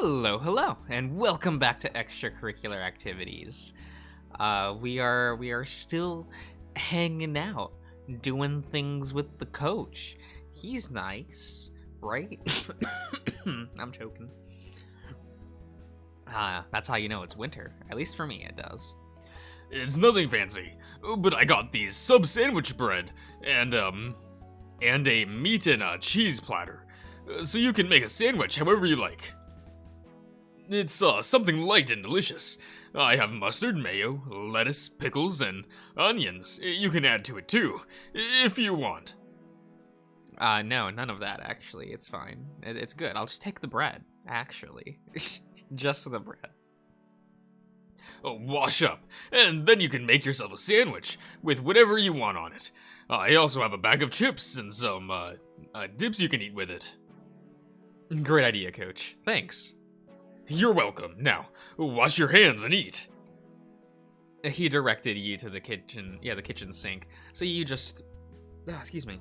Hello, and welcome back to Extracurricular Activities. We are still hanging out, doing things with the coach. He's nice, right? I'm choking. That's how you know it's winter. At least for me, it does. It's nothing fancy, but I got these sub sandwich bread and a meat and a cheese platter, so you can make a sandwich however you like. It's something light and delicious. I have mustard, mayo, lettuce, pickles, and onions. You can add to it too, if you want. No, none of that, actually. It's fine. It's good. I'll just take the bread, actually. Just the bread. Wash up, and then you can make yourself a sandwich with whatever you want on it. I also have a bag of chips and some dips you can eat with it. Great idea, Coach. Thanks. You're welcome. Now, wash your hands and eat. He directed you to the kitchen, the kitchen sink. So you just, excuse me.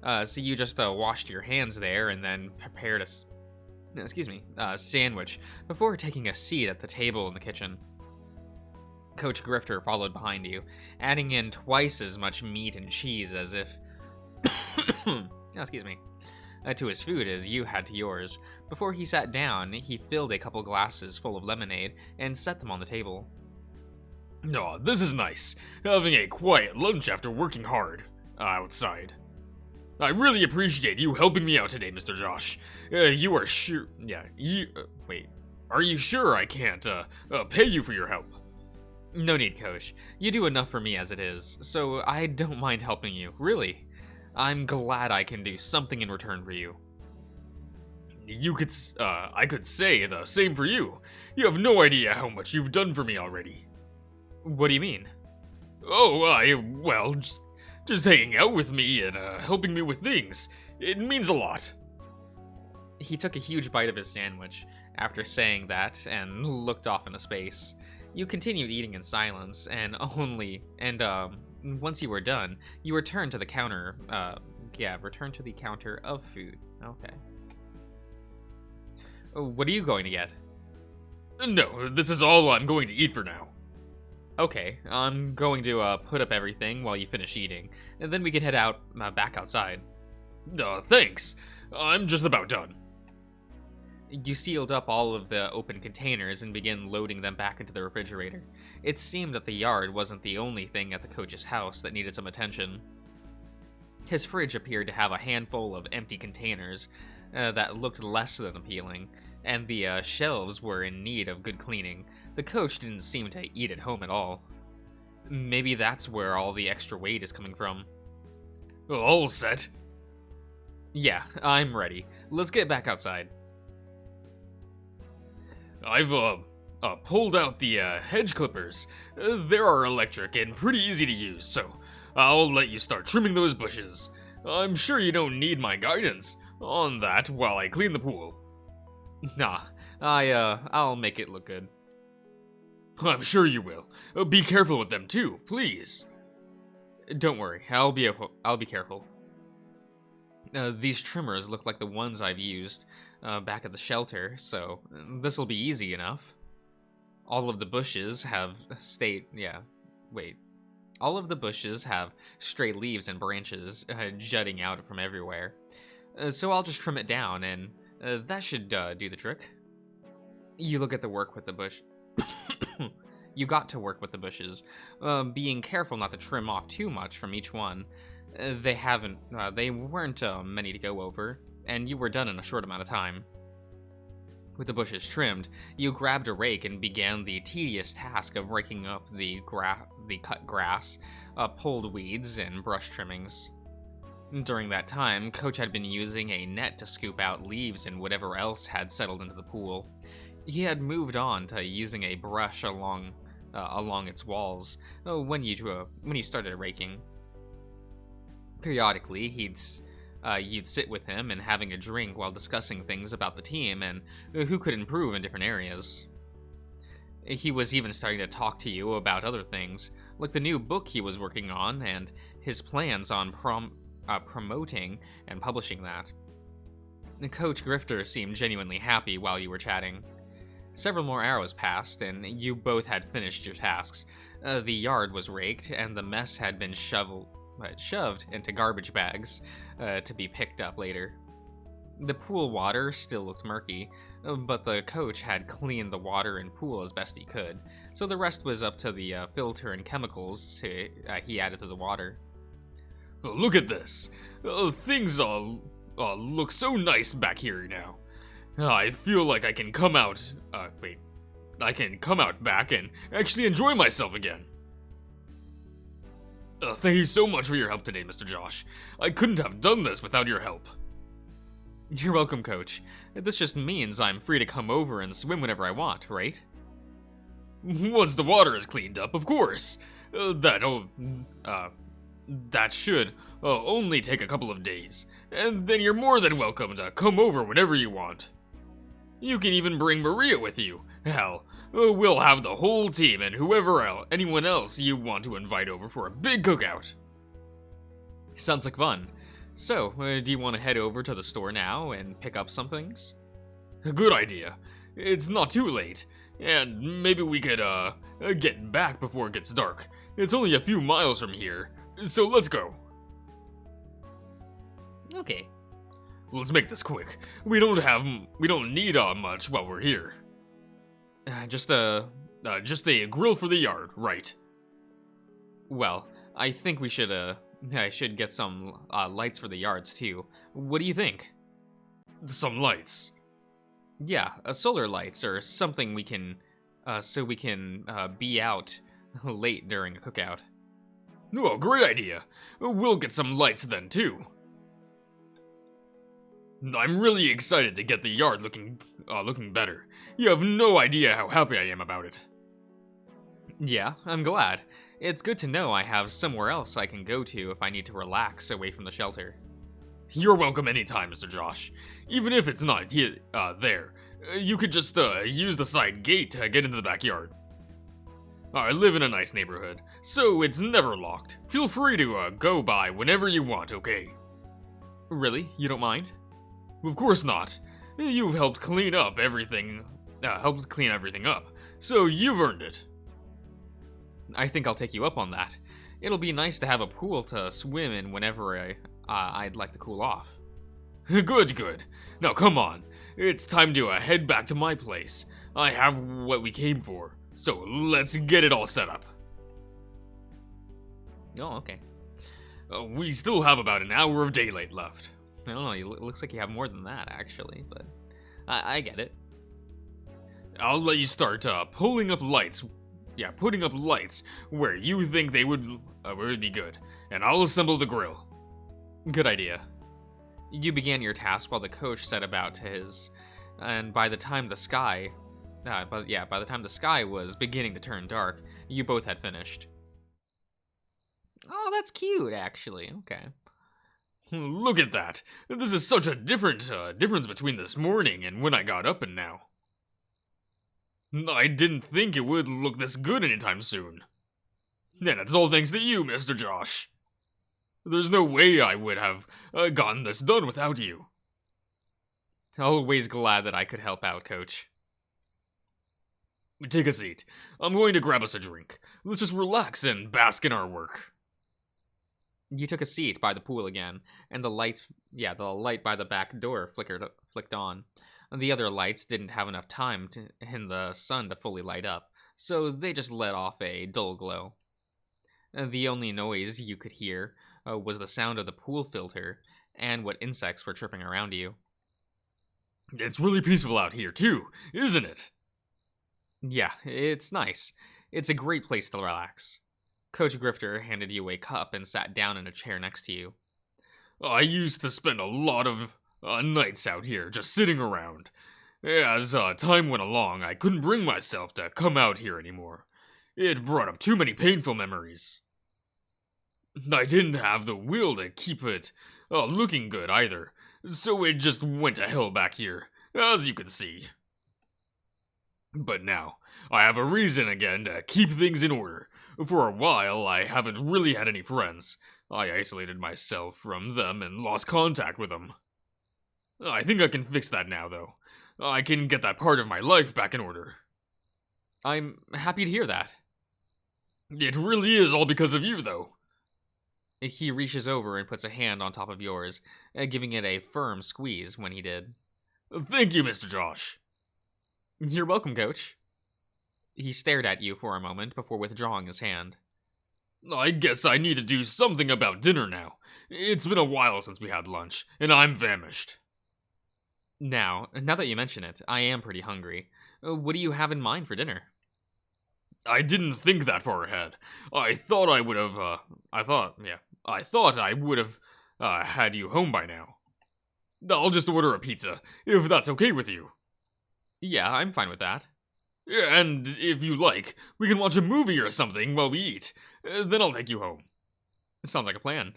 So you just washed your hands there and then prepared a sandwich before taking a seat at the table in the kitchen. Coach Grifter followed behind you, adding in twice as much meat and cheese as if, to his food as you had to yours. Before he sat down, he filled a couple glasses full of lemonade and set them on the table. Oh, this is nice, having a quiet lunch after working hard outside. I really appreciate you helping me out today, Mr. Josh. You are sure... wait. Are you sure I can't, pay you for your help? No need, Coach. You do enough for me as it is, so I don't mind helping you, really. I'm glad I can do something in return for you. I could say the same for you. You have no idea how much you've done for me already. What do you mean? Just hanging out with me and helping me with things. It means a lot. He took a huge bite of his sandwich after saying that and looked off into space. You continued eating in silence, once you were done, you returned to the counter, of food. Okay. What are you going to get? No, this is all I'm going to eat for now. Okay, I'm going to put up everything while you finish eating, and then we can head out, back outside. Thanks. I'm just about done. You sealed up all of the open containers and began loading them back into the refrigerator. It seemed that the yard wasn't the only thing at the coach's house that needed some attention. His fridge appeared to have a handful of empty containers that looked less than appealing, and the shelves were in need of good cleaning. The coach didn't seem to eat at home at all. Maybe that's where all the extra weight is coming from. All set? Yeah, I'm ready. Let's get back outside. I've pulled out the hedge clippers. They are electric and pretty easy to use, so I'll let you start trimming those bushes. I'm sure you don't need my guidance on that while I clean the pool. Nah, I'll make it look good. I'm sure you will. Be careful with them too, please. Don't worry, I'll be careful. These trimmers look like the ones I've used back at the shelter, so this'll be easy enough. All of the bushes have straight leaves and branches jutting out from everywhere. So I'll just trim it down, and that should do the trick. You look at the work with the bush. You got to work with the bushes, being careful not to trim off too much from each one. They weren't many to go over, and you were done in a short amount of time. With the bushes trimmed, you grabbed a rake and began the tedious task of raking up the cut grass, pulled weeds, and brush trimmings. During that time, Coach had been using a net to scoop out leaves and whatever else had settled into the pool. He had moved on to using a brush along its walls when you started raking. Periodically, you'd sit with him and having a drink while discussing things about the team and who could improve in different areas. He was even starting to talk to you about other things, like the new book he was working on and his plans on promoting and publishing that. Coach Grifter seemed genuinely happy while you were chatting. Several more hours passed, and you both had finished your tasks. The yard was raked, and the mess had been shoved into garbage bags to be picked up later. The pool water still looked murky, but the coach had cleaned the water and pool as best he could, so the rest was up to the filter and chemicals he added to the water. Look at this. Things look so nice back here now. I feel like I can come out. I can come out back and actually enjoy myself again. Thank you so much for your help today, Mr. Josh. I couldn't have done this without your help. You're welcome, Coach. This just means I'm free to come over and swim whenever I want, right? Once the water is cleaned up, of course. That should only take a couple of days, and then you're more than welcome to come over whenever you want. You can even bring Maria with you. Hell, we'll have the whole team and anyone else you want to invite over for a big cookout. Sounds like fun. So, do you want to head over to the store now and pick up some things? A good idea. It's not too late, and maybe we could get back before it gets dark. It's only a few miles from here, so let's go. Okay. Let's make this quick. We don't need much while we're here. Just a grill for the yard, right? Well, I think I should get some lights for the yards too. What do you think? Some lights. Yeah, solar lights or something we can be out late during a cookout. Oh, great idea. We'll get some lights then too. I'm really excited to get the yard looking better. You have no idea how happy I am about it. Yeah, I'm glad. It's good to know I have somewhere else I can go to if I need to relax away from the shelter. You're welcome anytime, Mr. Josh. Even if it's not there, you could just use the side gate to get into the backyard. I live in a nice neighborhood, so it's never locked. Feel free to go by whenever you want, okay? Really? You don't mind? Of course not. You've helped clean everything up, so you've earned it. I think I'll take you up on that. It'll be nice to have a pool to swim in whenever I'd like to cool off. Good. Now come on. It's time to head back to my place. I have what we came for, so let's get it all set up. Oh, okay. We still have about an hour of daylight left. I don't know, it looks like you have more than that, actually, but I get it. I'll let you start putting up lights where you think they would be good, and I'll assemble the grill. Good idea. You began your task while the coach set about to his, and by the time the sky was beginning to turn dark, you both had finished. Oh, that's cute, actually. Okay. Look at that. This is such a difference between this morning and when I got up and now. I didn't think it would look this good anytime soon. And it's all thanks to you, Mr. Josh. There's no way I would have gotten this done without you. Always glad that I could help out, Coach. Take a seat. I'm going to grab us a drink. Let's just relax and bask in our work. You took a seat by the pool again, and the light by the back door flicked on. The other lights didn't have enough time in the sun to fully light up, so they just let off a dull glow. The only noise you could hear was the sound of the pool filter and what insects were tripping around you. It's really peaceful out here, too, isn't it? Yeah, it's nice. It's a great place to relax. Coach Grifter handed you a cup and sat down in a chair next to you. I used to spend a lot of nights out here just sitting around. As time went along, I couldn't bring myself to come out here anymore. It brought up too many painful memories. I didn't have the will to keep it looking good either, so it just went to hell back here, as you can see. But now, I have a reason again to keep things in order. For a while, I haven't really had any friends. I isolated myself from them and lost contact with them. I think I can fix that now, though. I can get that part of my life back in order. I'm happy to hear that. It really is all because of you, though. He reaches over and puts a hand on top of yours, giving it a firm squeeze when he did. Thank you, Mr. Josh. You're welcome, Coach. He stared at you for a moment before withdrawing his hand. I guess I need to do something about dinner now. It's been a while since we had lunch, and I'm famished. Now that you mention it, I am pretty hungry. What do you have in mind for dinner? I didn't think that far ahead. I thought I would have, I thought I would have, had you home by now. I'll just order a pizza, if that's okay with you. Yeah, I'm fine with that. And if you like, we can watch a movie or something while we eat. Then I'll take you home. Sounds like a plan.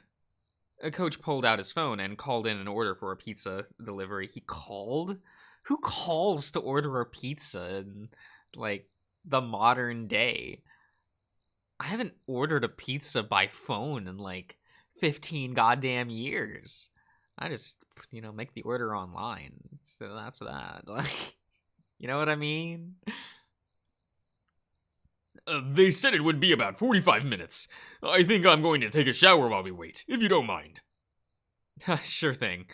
A coach pulled out his phone and called in an order for a pizza delivery. He called? Who calls to order a pizza in, like, the modern day? I haven't ordered a pizza by phone in, like, 15 goddamn years. I just, make the order online. So that's that. Like, you know what I mean? They said it would be about 45 minutes. I think I'm going to take a shower while we wait, if you don't mind. Sure thing.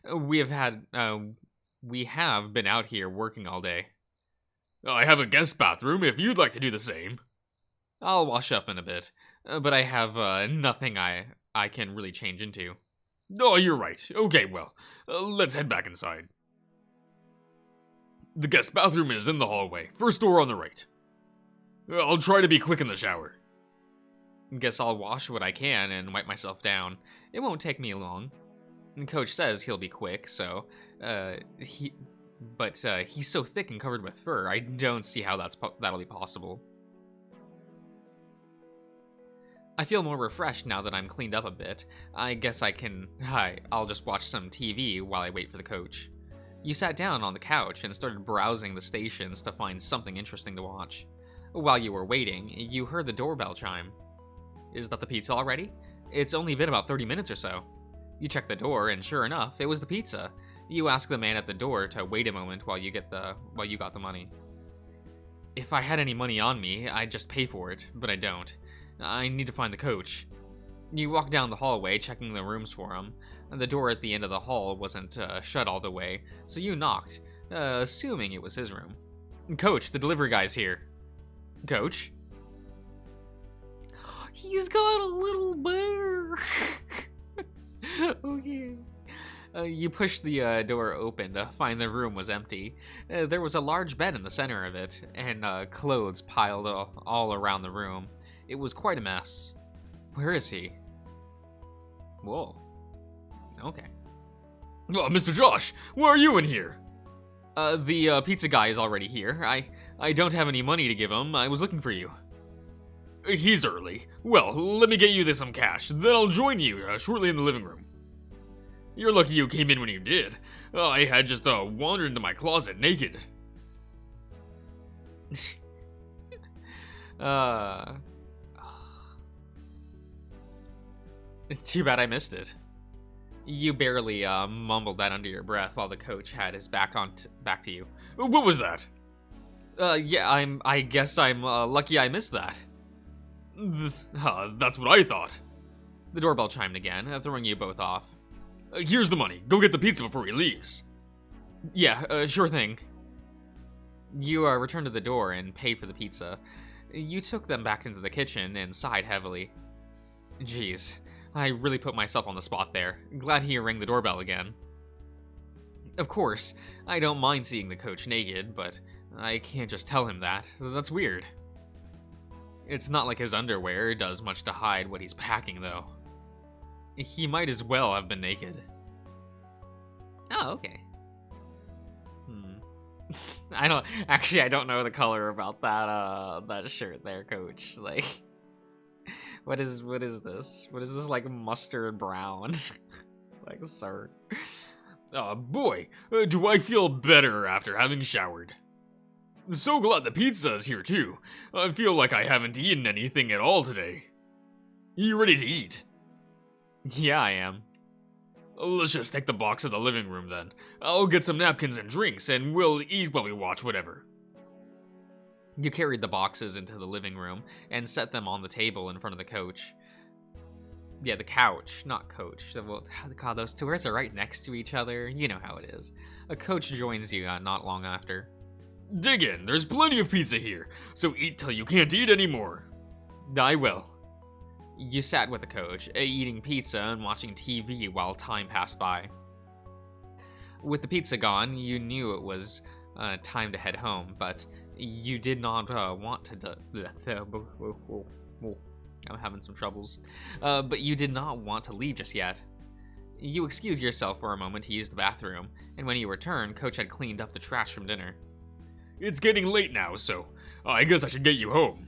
We have been out here working all day. I have a guest bathroom if you'd like to do the same. I'll wash up in a bit, but I have nothing I can really change into. Oh, you're right. Okay, well, let's head back inside. The guest bathroom is in the hallway, first door on the right. I'll try to be quick in the shower. Guess I'll wash what I can and wipe myself down. It won't take me long. Coach says he'll be quick, so, he's so thick and covered with fur, I don't see how that'll be possible. I feel more refreshed now that I'm cleaned up a bit. I guess I'll just watch some TV while I wait for the coach. You sat down on the couch and started browsing the stations to find something interesting to watch. While you were waiting, you heard the doorbell chime. Is that the pizza already? It's only been about 30 minutes or so. You check the door, and sure enough, it was the pizza. You ask the man at the door to wait a moment while you got the money. If I had any money on me, I'd just pay for it, but I don't. I need to find the coach. You walk down the hallway, checking the rooms for him. The door at the end of the hall wasn't shut all the way, so you knocked, assuming it was his room. Coach, the delivery guy's here. Coach? He's got a little bear. Okay. You pushed the door open to find the room was empty. There was a large bed in the center of it, and clothes piled all around the room. It was quite a mess. Where is he? Whoa. Okay. Oh, Mr. Josh, why are you in here? The pizza guy is already here. I don't have any money to give him. I was looking for you. He's early. Well, let me get you some cash, then I'll join you shortly in the living room. You're lucky you came in when you did. I had just wandered into my closet naked. Too bad I missed it. You barely mumbled that under your breath while the coach had his back to you. What was that? Yeah, I guess I'm lucky I missed that. That's what I thought. The doorbell chimed again, throwing you both off. Here's the money. Go get the pizza before he leaves. Yeah, sure thing. You returned to the door and paid for the pizza. You took them back into the kitchen and sighed heavily. Jeez, I really put myself on the spot there. Glad he rang the doorbell again. Of course, I don't mind seeing the coach naked, but I can't just tell him that. That's weird. It's not like his underwear does much to hide what he's packing, though. He might as well have been naked. Oh, okay. I don't know the color about that shirt there, coach. Like, what is this? What is this, like, mustard brown? Like, sir. Boy, do I feel better after having showered. So glad the pizza is here too. I feel like I haven't eaten anything at all today. You ready to eat? Yeah, I am. Let's just take the box to the living room then. I'll get some napkins and drinks, and we'll eat while we watch whatever. You carried the boxes into the living room and set them on the table in front of the coach. Yeah, the couch, not coach. Well, God, those two words are right next to each other. You know how it is. A coach joins you not long after. Dig in, there's plenty of pizza here, so eat till you can't eat anymore. I will. You sat with the coach, eating pizza and watching TV while time passed by. With the pizza gone, you knew it was time to head home, but you did not want to. I'm having some troubles. But you did not want to leave just yet. You excused yourself for a moment to use the bathroom, and when you returned, Coach had cleaned up the trash from dinner. It's getting late now, so I guess I should get you home.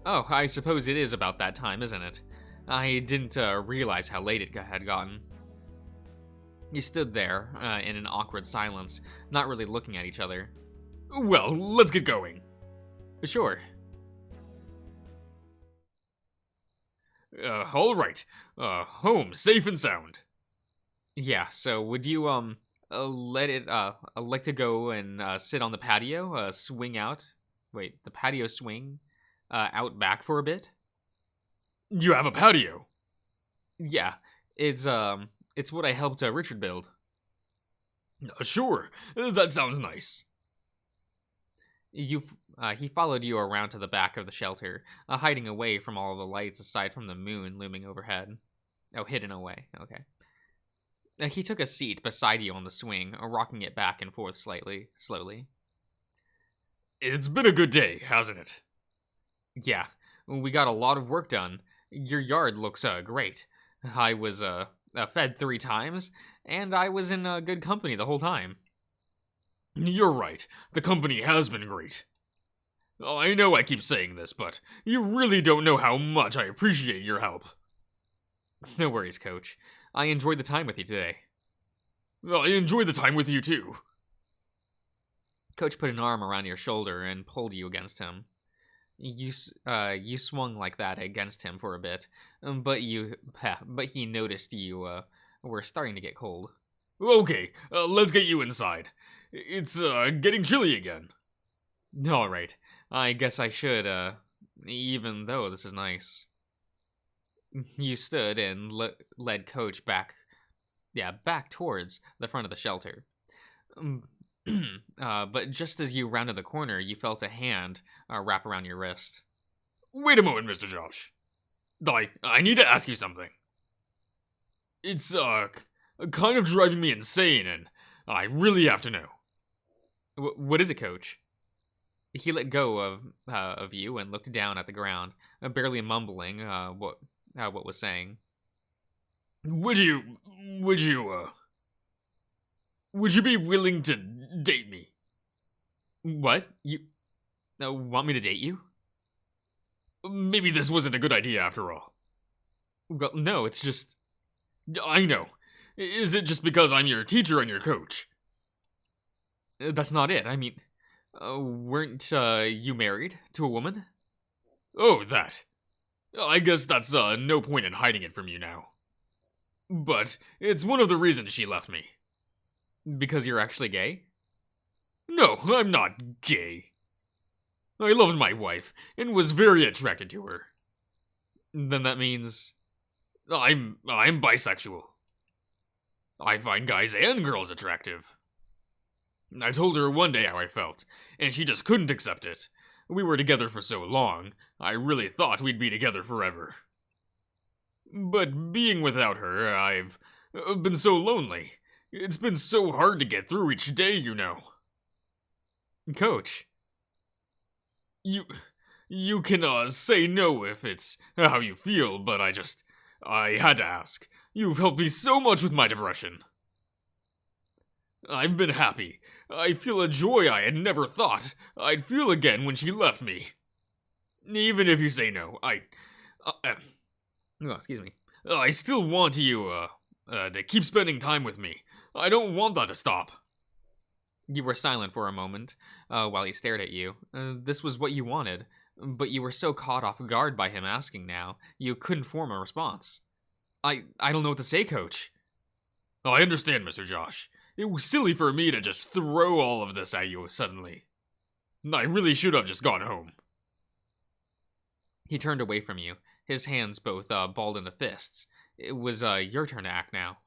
Oh, I suppose it is about that time, isn't it? I didn't realize how late it had gotten. You stood there, in an awkward silence, not really looking at each other. Well, let's get going. Sure. Alright. Home, safe and sound. Yeah, so would you, like to go and, sit on the patio, swing out? Wait, the patio swing? Out back for a bit? You have a patio? Yeah, it's what I helped Richard build. Sure, that sounds nice. He followed you around to the back of the shelter, hiding away from all the lights aside from the moon looming overhead. Oh, hidden away, okay. He took a seat beside you on the swing, rocking it back and forth slowly. It's been a good day, hasn't it? Yeah, we got a lot of work done. Your yard looks great. I was fed 3 times, and I was in good company the whole time. You're right, the company has been great. I know I keep saying this, but you really don't know how much I appreciate your help. No worries, Coach. I enjoyed the time with you today. I enjoyed the time with you too. Coach put an arm around your shoulder and pulled you against him. You swung like that against him for a bit, but he noticed you were starting to get cold. Okay, let's get you inside. It's getting chilly again. All right, I guess I should. Even though this is nice. You stood and led Coach back towards the front of the shelter. But just as you rounded the corner, you felt a hand wrap around your wrist. Wait a moment, Mr. Josh. I need to ask you something. It's, kind of driving me insane, and I really have to know. What is it, Coach? He let go of you and looked down at the ground, barely mumbling what was saying. Would you be willing to date me? What? You want me to date you? Maybe this wasn't a good idea after all. Well, no, it's just... I know. Is it just because I'm your teacher and your coach? That's not it. I mean, weren't you married to a woman? Oh, that. I guess that's no point in hiding it from you now. But it's one of the reasons she left me. Because you're actually gay? No, I'm not gay. I loved my wife and was very attracted to her. Then that means... I'm bisexual. I find guys and girls attractive. I told her one day how I felt, and she just couldn't accept it. We were together for so long, I really thought we'd be together forever. But being without her, I've been so lonely. It's been so hard to get through each day, you know. Coach. You can, say no if it's how you feel, but I had to ask. You've helped me so much with my depression. I've been happy. I feel a joy I had never thought I'd feel again when she left me. Even if you say no, excuse me. I still want you, to keep spending time with me. I don't want that to stop. You were silent for a moment, while he stared at you. This was what you wanted, but you were so caught off guard by him asking now, you couldn't form a response. I don't know what to say, Coach. Oh, I understand, Mr. Josh. It was silly for me to just throw all of this at you suddenly. I really should have just gone home. He turned away from you, his hands both balled into fists. It was your turn to act now.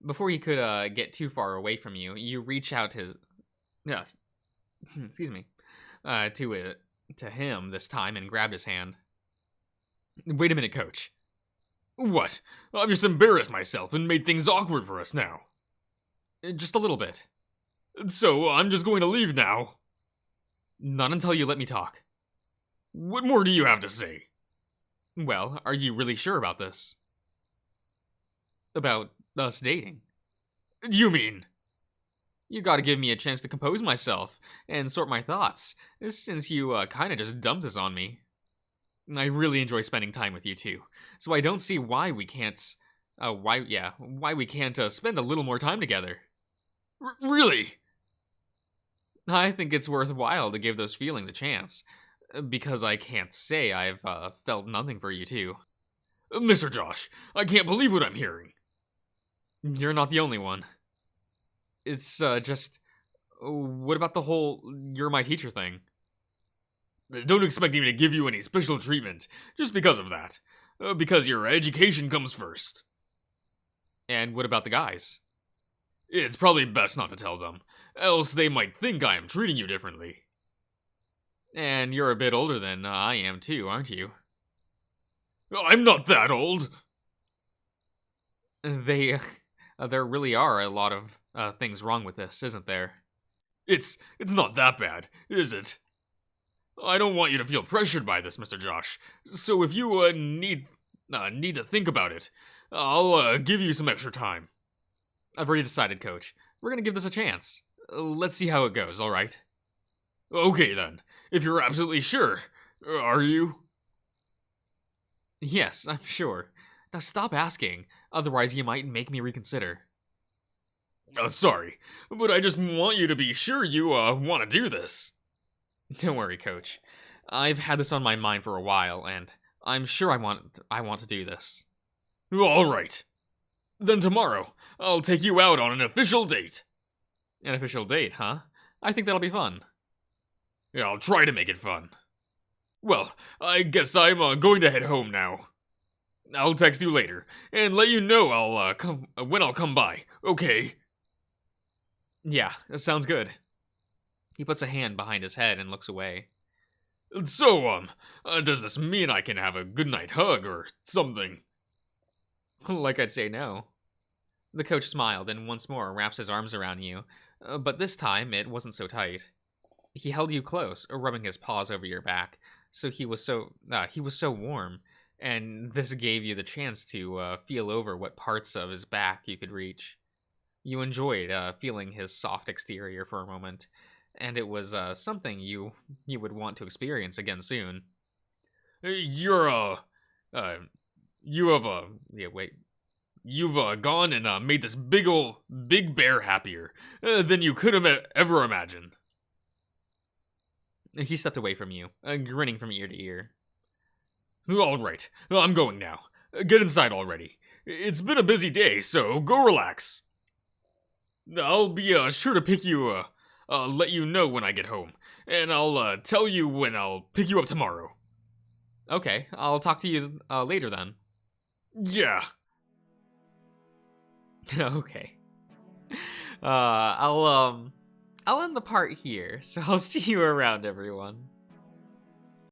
Before he could get too far away from you, you reach out his, yes, excuse me, to him this time and grabbed his hand. Wait a minute, Coach. What? I've just embarrassed myself and made things awkward for us now. Just a little bit. So I'm just going to leave now? Not until you let me talk. What more do you have to say? Well, are you really sure about this? About us dating? You mean? You gotta give me a chance to compose myself and sort my thoughts, since you kinda just dumped this on me. I really enjoy spending time with you too, so I don't see why we can't, why we can't spend a little more time together. Really? I think it's worthwhile to give those feelings a chance, because I can't say I've felt nothing for you too. Mr. Josh, I can't believe what I'm hearing. You're not the only one. It's just, what about the whole "you're my teacher" thing? Don't expect me to give you any special treatment just because of that. Because your education comes first. And what about the guys? It's probably best not to tell them, else they might think I am treating you differently. And you're a bit older than I am too, aren't you? I'm not that old! There really are a lot of things wrong with this, isn't there? It's not that bad, is it? I don't want you to feel pressured by this, Mr. Josh. So if you need to think about it, I'll give you some extra time. I've already decided, Coach. We're gonna give this a chance. Let's see how it goes, alright? Okay then. If you're absolutely sure. Are you? Yes, I'm sure. Now stop asking, otherwise you might make me reconsider. Sorry, but I just want you to be sure you want to do this. Don't worry, Coach. I've had this on my mind for a while, and I'm sure I want to do this. Alright. Then tomorrow, I'll take you out on an official date. An official date, huh? I think that'll be fun. Yeah, I'll try to make it fun. Well, I guess I'm going to head home now. I'll text you later, and let you know when I'll come by, okay? Yeah, that sounds good. He puts a hand behind his head and looks away. So, does this mean I can have a goodnight hug or something? Like I'd say no. The coach smiled and once more wraps his arms around you, but this time it wasn't so tight. He held you close, rubbing his paws over your back, so he was so warm, and this gave you the chance to feel over what parts of his back you could reach. You enjoyed feeling his soft exterior for a moment, and it was something you would want to experience again soon. You've gone and made this big bear happier than you could have ever imagined. He stepped away from you, grinning from ear to ear. Alright, I'm going now. Get inside already. It's been a busy day, so go relax. I'll be sure to pick you, let you know when I get home, and I'll tell you when I'll pick you up tomorrow. Okay, I'll talk to you later then. Yeah. Okay. I'll end the part here, so I'll see you around, everyone.